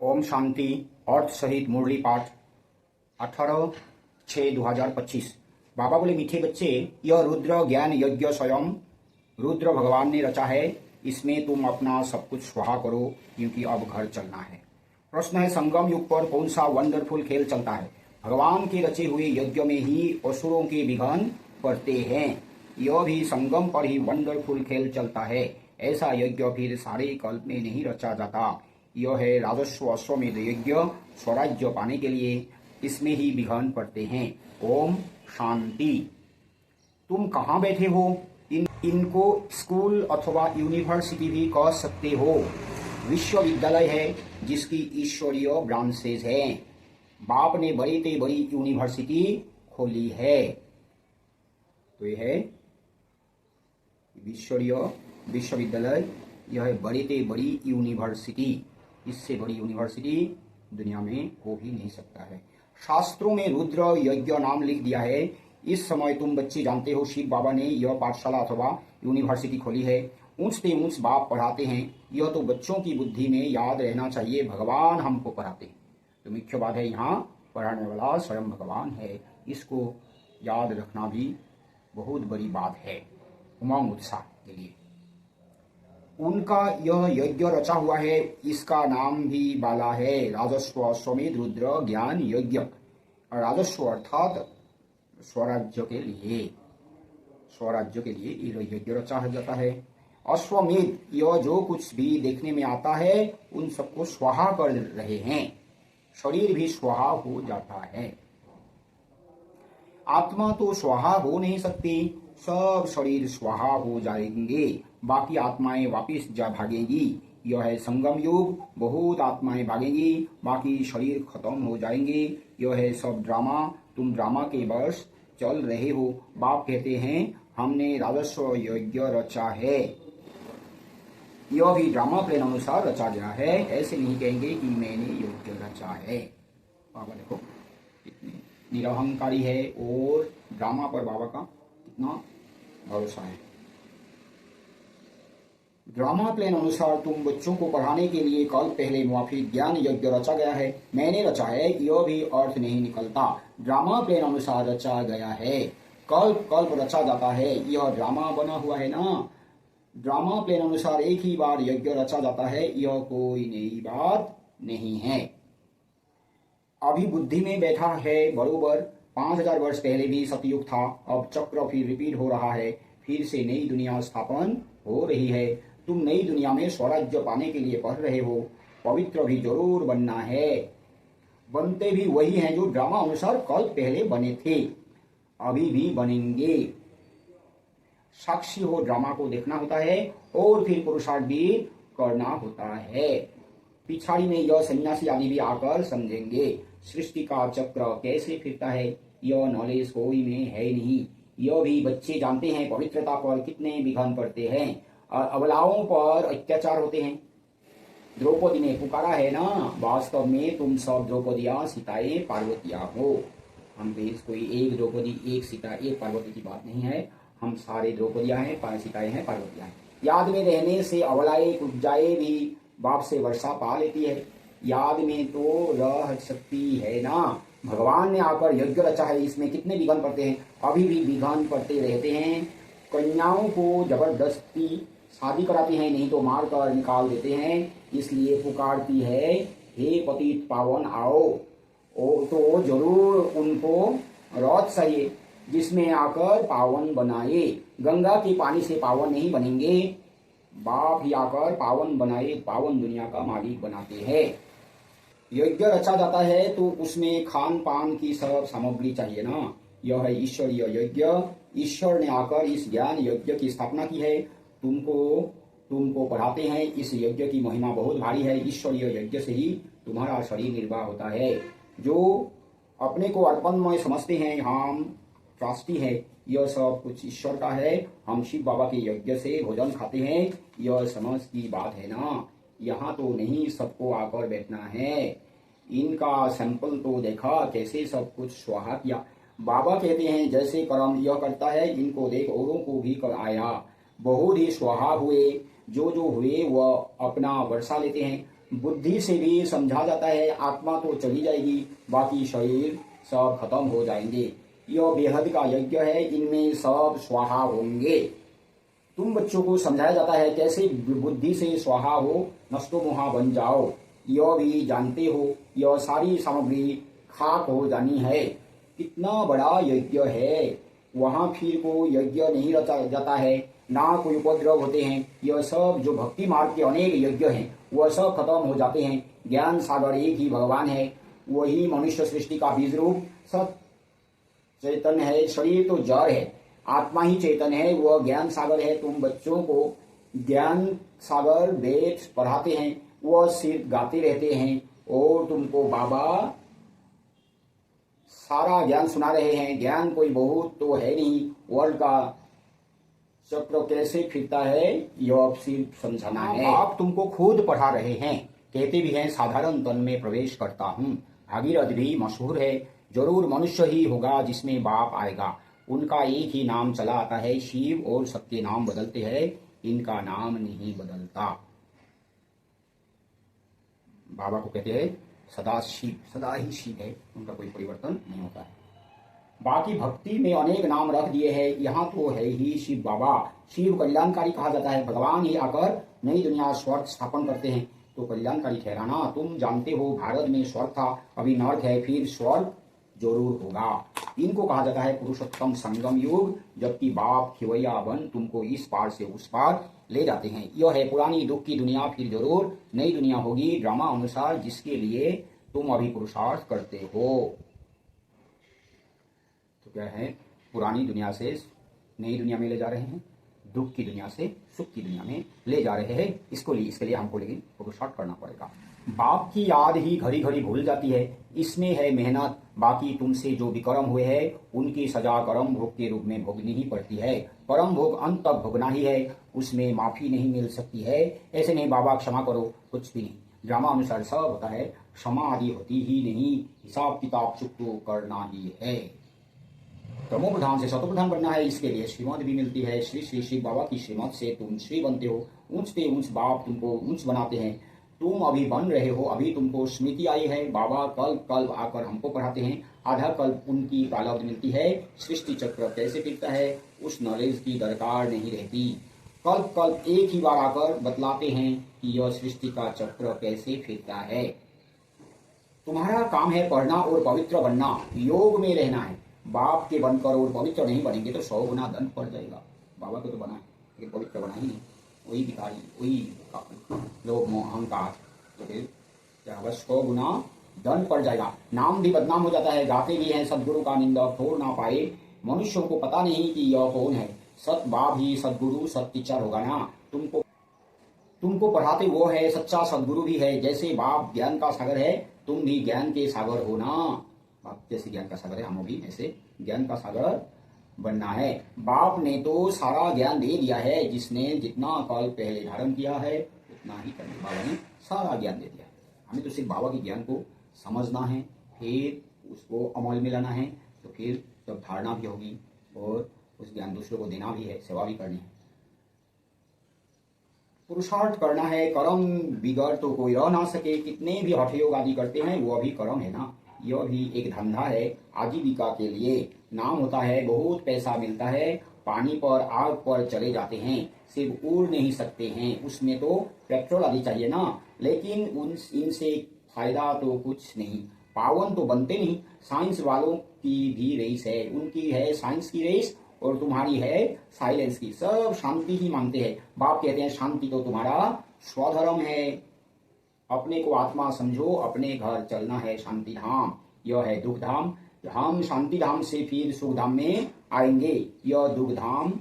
ओम शांति। अर्थ सहित मुरली पाठ 18/6/2025। बाबा बोले, मीठे बच्चे, यह रुद्र ज्ञान यज्ञ स्वयं रुद्र भगवान ने रचा है। इसमें तुम अपना सब कुछ स्वाहा करो, क्योंकि अब घर चलना है। प्रश्न है, संगम युग पर कौन सा वंडरफुल खेल चलता है? भगवान के रचे हुए यज्ञ में ही असुरों के विघ्न पड़ते हैं। यह भी संगम पर ही वंडरफुल खेल चलता है। ऐसा यज्ञ फिर सारे कल्प में नहीं रचा जाता। यह है राजस्व अश्वमेध यज्ञ। स्वराज्य पाने के लिए इसमें ही विघ्न पड़ते हैं। ओम शांति। तुम कहाँ बैठे हो? इनको स्कूल अथवा यूनिवर्सिटी भी कह सकते हो। विश्वविद्यालय है जिसकी ईश्वरीय ब्रांचेज हैं। बाप ने बड़ी से बड़ी यूनिवर्सिटी खोली है। तो यह है ईश्वरीय विश्वविद्यालय। यह है बड़ी से बड़ी यूनिवर्सिटी। इससे बड़ी यूनिवर्सिटी दुनिया में हो ही नहीं सकता है। शास्त्रों में रुद्र यज्ञ नाम लिख दिया है। इस समय तुम बच्चे जानते हो, शिव बाबा ने यह पाठशाला अथवा यूनिवर्सिटी खोली है। ऊंच पे ऊंच बाप पढ़ाते हैं। यह तो बच्चों की बुद्धि में याद रहना चाहिए, भगवान हमको पढ़ाते हैं। तो मुख्य बात है, यहाँ पढ़ाने वाला स्वयं भगवान है। इसको याद रखना भी बहुत बड़ी बात है उमंग उत्साह के लिए। उनका यह यज्ञ रचा हुआ है। इसका नाम भी बाला है, राजस्व अश्वमेध रुद्र ज्ञान यज्ञ। राजस्व अर्थात स्वराज्य के लिए यह यज्ञ रचा जाता है। अश्वमेध, यह जो कुछ भी देखने में आता है उन सबको स्वाहा कर रहे हैं। शरीर भी स्वाहा हो जाता है। आत्मा तो स्वाहा हो नहीं सकती। सब शरीर स्वाहा हो जाएंगे, बाकी आत्माएं वापिस जा भागेंगी। यह है संगम युग। बहुत आत्माएं भागेंगी, बाकी शरीर खत्म हो जाएंगे। यह है सब ड्रामा। तुम ड्रामा के बस चल रहे हो। बाप कहते हैं, हमने राजस्व यज्ञ रचा है। यह भी ड्रामा प्लान अनुसार रचा गया है। ऐसे नहीं कहेंगे कि मैंने यज्ञ रचा है। बाबा देखो कितने निरहंकारी है, और ड्रामा पर बाबा का कितना भरोसा है। ड्रामा प्लान अनुसार तुम बच्चों को पढ़ाने के लिए कल पहले मुआफी ज्ञान यज्ञ रचा गया है। मैंने रचा है, यह भी अर्थ नहीं निकलता। ड्रामा प्लान अनुसार रचा गया है। कल्प कल्प रचा जाता है। यह ड्रामा बना हुआ है ना। ड्रामा प्लान अनुसार एक ही बार यज्ञ रचा जाता है। यह कोई नई बात नहीं है। अभी बुद्धि में बैठा है बरोबर। 5000 वर्ष पहले भी सतयुग था। अब चक्र फिर रिपीट हो रहा है। फिर से नई दुनिया स्थापन हो रही है। तुम नई दुनिया में स्वराज्य पाने के लिए पढ़ रहे हो। पवित्र भी जरूर बनना है। बनते भी वही हैं जो ड्रामा अनुसार कल पहले बने थे, अभी भी बनेंगे। साक्षी हो, ड्रामा को देखना होता है और फिर पुरुषार्थ भी करना होता है। पिछाड़ी में यह सन्यासी आदि भी आकर समझेंगे सृष्टि का चक्र कैसे फिरता है। यह नॉलेज कोई में है नहीं। यह भी बच्चे जानते हैं पवित्रता पर कितने विघ्न पड़ते हैं और अबलाओं पर अत्याचार होते हैं। द्रौपदी ने पुकारा है ना, वास्तव में तुम सब द्रौपदियां सीताएं पार्वतियां हो। हम देश कोई एक द्रौपदी एक सीता एक पार्वती की बात नहीं है। हम सारे द्रौपदियां हैं, सीताएं हैं, पार्वतियां हैं। याद में रहने से अबलाएं कुब्जाएं भी बाप से वर्षा पा लेती है। याद में तो रह सकती है ना। भगवान ने आकर यज्ञ रचा है। इसमें कितने विघ्न पड़ते हैं, अभी भी विघ्न पड़ते रहते हैं। कन्याओं को जबरदस्ती शादी कराती हैं, नहीं तो मार कर निकाल देते हैं। इसलिए पुकारती है, हे पतित पावन आओ। तो जरूर उनको रथ चाहिए जिसमें आकर पावन बनाए। गंगा के पानी से पावन नहीं बनेंगे। बाप ही आकर पावन बनाए, पावन दुनिया का मालिक बनाते हैं। यज्ञ रचा जाता है तो उसमें खान पान की सब सामग्री चाहिए ना। यह है ईश्वरीय यज्ञ। ईश्वर ने आकर इस ज्ञान यज्ञ की स्थापना की है। तुमको पढ़ाते हैं। इस यज्ञ की महिमा बहुत भारी है। ईश्वरीय यज्ञ से ही तुम्हारा शरीर निर्वाह होता है। जो अपने को अर्पणमय समझते हैं, हम ट्रस्टी है, यह सब कुछ ईश्वर का है। हम शिव बाबा के यज्ञ से भोजन खाते हैं। यह समझ की बात है ना। यहाँ तो नहीं सबको आकर बैठना है। इनका सैंपल तो देखा कैसे सब कुछ स्वाहा किया। बाबा कहते हैं, जैसे कर्म यह करता है, इनको देख औरों को भी कर आया। बहुत ही स्वाहा हुए। जो जो हुए वह अपना वर्षा लेते हैं। बुद्धि से भी समझा जाता है आत्मा तो चली जाएगी, बाकी शरीर सब खत्म हो जाएंगे। यह बेहद का यज्ञ है, इनमें सब स्वाहा होंगे। तुम बच्चों को समझाया जाता है कैसे बुद्धि से स्वाहा हो, नष्टो मोहा बन जाओ। यह भी जानते हो यह सारी सामग्री खाक हो जानी है। कितना बड़ा यज्ञ है, वहां फिर को यज्ञ नहीं रचा जाता है, ना कोई उपद्रव होते हैं। यह सब जो भक्ति मार्ग के अनेक यज्ञ हैं वह सब खत्म हो जाते हैं। ज्ञान सागर एक ही भगवान है, वही मनुष्य सृष्टि का बीज रूप सत चैतन्य है। शरीर तो जड़ है, आत्मा ही चैतन्य है, वह ज्ञान सागर है। तुम बच्चों को ज्ञान सागर वेद पढ़ाते हैं, वह सिर्फ गाते रहते हैं और तुमको बाबा सारा ज्ञान सुना रहे हैं। ज्ञान कोई बहुत तो है नहीं, वर्ल्ड का चक्र कैसे फिरता है यह सिर्फ समझाना है। आप तुमको खुद पढ़ा रहे हैं, कहते भी हैं साधारण तन में प्रवेश करता हूँ। भागीरथ भी मशहूर है, जरूर मनुष्य ही होगा जिसमें बाप आएगा। उनका एक ही नाम चला आता है, शिव, और सबके नाम बदलते हैं, इनका नाम नहीं बदलता। बाबा को कहते हैं सदा शिव, सदा ही शिव है, उनका कोई परिवर्तन नहीं होता है। बाकी भक्ति में अनेक नाम रख दिए हैं, यहाँ तो है ही शिव बाबा। शिव कल्याणकारी कहा जाता है, भगवान ही आकर नई दुनिया स्वर्ग स्थापन करते हैं, तो कल्याणकारी ठहराना। तुम जानते हो भारत में स्वर्ग था, अभी नर्क है, फिर स्वर्ग जरूर होगा। इनको कहा जाता है पुरुषोत्तम संगम युग, जबकि बाप खिवैया बन तुमको इस पार से उस पार ले जाते हैं। यह है पुरानी दुख की दुनिया, फिर जरूर नई दुनिया होगी ड्रामा अनुसार, जिसके लिए तुम अभी पुरुषार्थ करते हो। तो क्या है, पुरानी दुनिया से नई दुनिया में ले जा रहे हैं, दुख की दुनिया से सुख की दुनिया में ले जा रहे हैं। इसके लिए हमको लेकिन पुरुषार्थ करना पड़ेगा। बाप की याद ही घड़ी घड़ी भूल जाती है, इसमें है मेहनत। बाकी तुमसे जो विकर्म हुए हैं उनकी सजा कर्म भोग के रूप में भोगनी ही पड़ती है। परम भोग अंत तक भोगना ही है, उसमें माफी नहीं मिल सकती है। ऐसे नहीं बाबा क्षमा करो, कुछ भी नहीं, ड्रामा अनुसार सब होता है, क्षमा आदि होती ही नहीं, हिसाब किताब चुप तो करना ही है। तमो प्रधान से सतो प्रधान बनना है, इसके लिए श्रीमत भी मिलती है। श्री श्री शिव बाबा की श्रीमत से तुम श्री बनते हो, ऊंचते ऊंच बाप तुमको ऊंच बनाते हैं। तुम अभी बन रहे हो, अभी तुमको स्मृति आई है, बाबा कल कल आकर हमको पढ़ाते हैं, आधा कल उनकी प्रालब्ध मिलती है। सृष्टि चक्र कैसे टिकता है उस नॉलेज की दरकार नहीं रहती, कल्प कल्प एक ही बार आकर बतलाते हैं कि यह सृष्टि का चक्र कैसे फिरता है। तुम्हारा काम है पढ़ना और पवित्र बनना, योग में रहना है। बाप के बनकर और पवित्र नहीं बनेंगे तो 100 गुना दंड पड़ जाएगा। बाबा को तो बना है लेकिन पवित्र बना ही नहीं, वही भिखारी, वही लोभ मोह अहंकार, तो फिर क्या होगा, 100 गुना दंड पड़ जाएगा। नाम भी बदनाम हो जाता है, गाते भी हैं सदगुरु का निंदक छोड़ ना पाए। मनुष्यों को पता नहीं कि यह कौन है, सत बाप ही सदगुरु सत टीचर होगा ना। तुमको पढ़ाते वो है, सच्चा सदगुरु भी है। जैसे बाप ज्ञान का सागर है, तुम भी ज्ञान के सागर हो ना। बाप जैसे ज्ञान का सागर है, हम भी ऐसे ज्ञान का सागर बनना है। बाप ने तो सारा ज्ञान दे दिया है, जिसने जितना कल पहले धारण किया है उतना ही करने, बाबा ने सारा ज्ञान दे दिया है। हमें तो सिर्फ बाबा के ज्ञान को समझना है, फिर उसको अमल में लाना है, तो फिर जब धारणा भी होगी और उस ज्ञान दूसरों को देना भी है, सेवा भी करनी है। पुरुषार्थ करना है, कर्म बिगड़ तो कोई रह ना सके। कितने भी हठ योग आदि करते हैं वो भी कर्म है ना, यह भी एक धंधा है आजीविका के लिए। नाम होता है, बहुत पैसा मिलता है, पानी पर आग पर चले जाते हैं, सिर्फ उड़ नहीं सकते हैं, उसमें तो पेट्रोल आदि चाहिए ना। लेकिन इनसे फायदा तो कुछ नहीं, पावन तो बनते नहीं। साइंस वालों की भी रेस है, उनकी है साइंस की रेस और तुम्हारी है साइलेंस की। सब शांति ही मांगते हैं। बाप कहते हैं शांति तो तुम्हारा स्वधर्म है, अपने को आत्मा समझो, अपने घर चलना है शांति धाम। यह है दुख धाम, हम शांति धाम से फिर सुख धाम में आएंगे। यह दुख धाम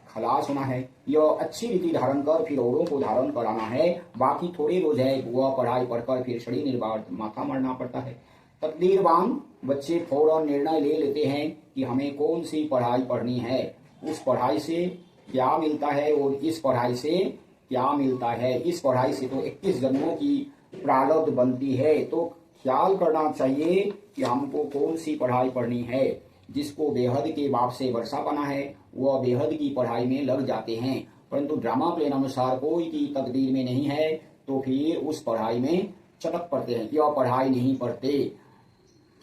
खलास होना है, यह अच्छी रीति धारण कर फिर औरों को धारण कराना है। बाकी थोड़े रोज है, वह पढ़ाई पढ़कर फिर शरीर निर्वाण माथा मरना पड़ता है। तकदीरवान बच्चे फौरन निर्णय ले लेते हैं कि हमें कौन सी पढ़ाई पढ़नी है, उस पढ़ाई से क्या मिलता है और इस पढ़ाई से क्या मिलता है। इस पढ़ाई से तो 21 जन्मों की प्रारब्ध बनती है, तो ख्याल करना चाहिए कि हमको कौन सी पढ़ाई पढ़नी है। जिसको बेहद के बाप से वर्षा पाना है वह बेहद की पढ़ाई में लग जाते हैं, परंतु ड्रामा प्लेन अनुसार कोई की तकदीर में नहीं है तो फिर उस पढ़ाई में चटक पड़ते हैं, यह पढ़ाई नहीं पढ़ते,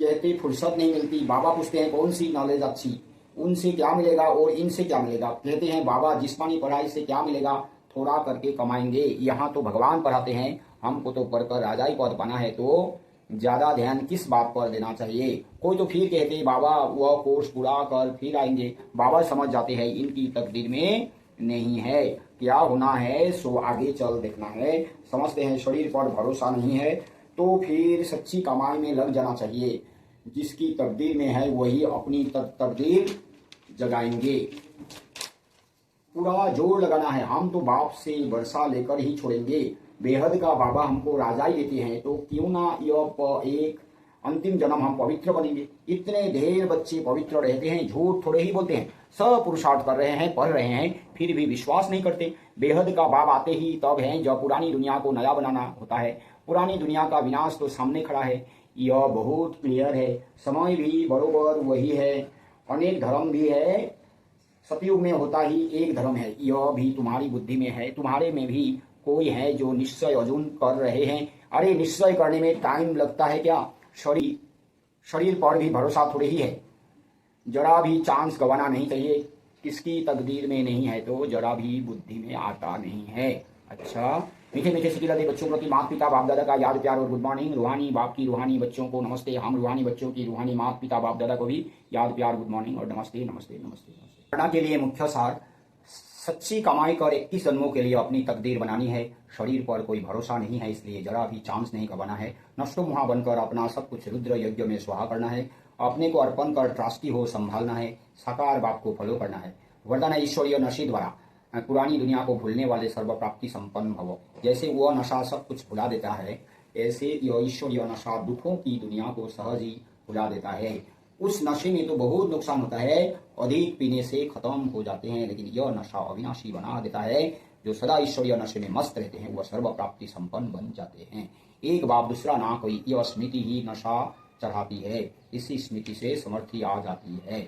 कहते फुर्सत नहीं मिलती। बाबा पूछते हैं कौन सी नॉलेज अच्छी, उनसे क्या मिलेगा और इनसे क्या मिलेगा। कहते हैं बाबा जिस्मानी पढ़ाई से क्या मिलेगा, थोड़ा करके कमाएंगे। यहाँ तो भगवान पढ़ाते हैं, हमको तो पढ़कर राजाई पद पाना है, तो ज्यादा ध्यान किस बात पर देना चाहिए। कोई तो फिर कहते बाबा वह कोर्स पूरा कर फिर आएंगे। बाबा समझ जाते हैं इनकी तकदीर में नहीं है, क्या होना है सो आगे चल देखना है। समझते हैं शरीर पर भरोसा नहीं है, तो फिर सच्ची कमाई में लग जाना चाहिए। जिसकी तकदीर में है वही अपनी तकदीर जगाएंगे। पूरा जोर लगाना है, हम तो बाप से वर्षा लेकर ही छोड़ेंगे। बेहद का बाबा हमको राजाई देते हैं, तो क्यों ना यह एक अंतिम जन्म हम पवित्र बनेंगे। इतने ढेर बच्चे पवित्र रहते हैं, झूठ थोड़े ही बोलते हैं, सब पुरुषार्थ कर रहे हैं, पढ़ रहे हैं, फिर भी विश्वास नहीं करते। बेहद का बाप आते ही तब है जब पुरानी दुनिया को नया बनाना होता है। पुरानी दुनिया का विनाश तो सामने खड़ा है, यह बहुत क्लियर है। समय भी बरोबर वही है, अनेक धर्म भी है, सतयुग में होता ही एक धर्म है। यह भी तुम्हारी बुद्धि में है, तुम्हारे में भी कोई है जो निश्चय अर्जुन कर रहे हैं। अरे निश्चय करने में टाइम लगता है क्या, शरीर पर भी भरोसा थोड़ी ही है। जरा भी चांस गंवाना नहीं चाहिए, किसकी तकदीर में नहीं है तो जरा भी बुद्धि में आता नहीं है। अच्छा, मीठे मीठे सिटी लगे बच्चों प्रति माता पिता बाप दादा का याद प्यार और गुड मॉर्निंग। रूहानी बाप की रूहानी बच्चों को नमस्ते। हम रूहानी बच्चों की रूहानी माता पिता बाप दादा को भी याद प्यार गुड मॉर्निंग और नमस्ते नमस्ते नमस्ते नमस्ते। करना के लिए मुख्य सार, सच्ची कमाई कर 21 जन्मों के लिए अपनी तकदीर बनानी है। शरीर पर कोई भरोसा नहीं है, इसलिए जरा भी चांस नहीं गंवाना है। नष्टो मुहा बनकर अपना सब कुछ रुद्र यज्ञ में स्वाहा करना है। अपने को अर्पण कर ट्रस्टी हो संभालना है। साकार बाप को फॉलो करना है। वरदान है ईश्वरीय नशे द्वारा, पुरानी दुनिया को भूलने वाले सर्व प्राप्ति संपन्न भव। जैसे वह नशा सब कुछ भुला देता है, ऐसे यह ईश्वरीय नशा दुखों की दुनिया को सहज ही भुला देता है। उस नशे में तो बहुत नुकसान होता है, अधिक पीने से खत्म हो जाते हैं, लेकिन यह नशा अविनाशी बना देता है। जो सदा ईश्वरीय नशे में मस्त रहते हैं वह सर्व प्राप्ति संपन्न बन जाते हैं। एक बाप दूसरा ना कोई, यह स्मृति ही नशा चढ़ाती है। इसी स्मृति से समर्थी आ जाती है।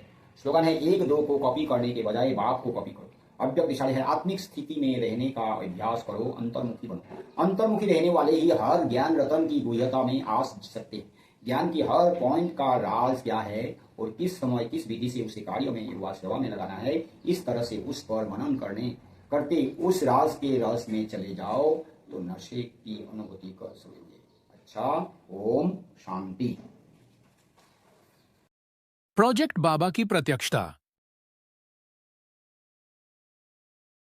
स्लोगन है एक दो को कॉपी करने के बजाय बाप को कॉपी करो। अव्यक्त दिशा है आत्मिक स्थिति में रहने का अभ्यास करो, अंतर्मुखी बनो। अंतर्मुखी रहने वाले ही हर ज्ञान रतन की गुह्यता में आ सकते हैं। ज्ञान की हर पॉइंट का राज क्या है और किस समय किस विधि से उसे कार्यों में युवा सेवा में लगाना है, इस तरह से उस पर मनन करते उस राज के रस में चले जाओ तो नशे की अनुभूति कर सकेंगे। अच्छा, ओम शांति। प्रोजेक्ट बाबा की प्रत्यक्षता।